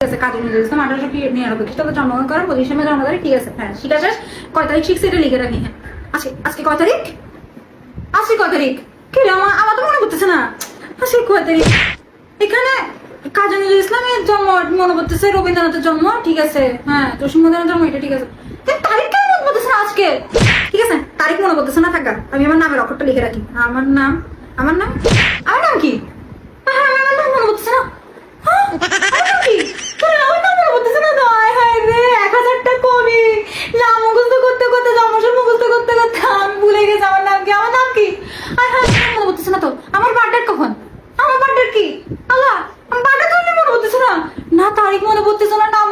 ঠিক আছে, কাজী নজরুল ইসলাম 1899 খ্রিস্টাব্দে জন্মগ্রহণ করেন, 25 মে জন্ম তারিখ। ঠিক আছে, হ্যাঁ শিখা শেষ। কয় তারিখ শিখছে এটা লিখে রাখি। হ্যাঁ আজকে কয় তারিখ? আজকে কয় তারিখ? কি রে আমার তো মনে করতেছে না। আজকে কয় তারিখ? এখানে কাজী নজরুল ইসলামের জন্ম মনে করতেছে, রবীন্দ্রনাথের জন্ম। ঠিক আছে, হ্যাঁ জসীমউদ্দৌলার জন্ম, এটা ঠিক আছে। তারিখ কেন মনে করতেছে না আজকে? ঠিক আছে, তারিখ মনে করতেছে না থাকা। আমি আমার নামের অক্ষরটা লিখে রাখি। আমার নাম কি? হ্যাঁ, আমার নাম মনে করতেছে না। তারিখ মনে পড়তেছে না, নাম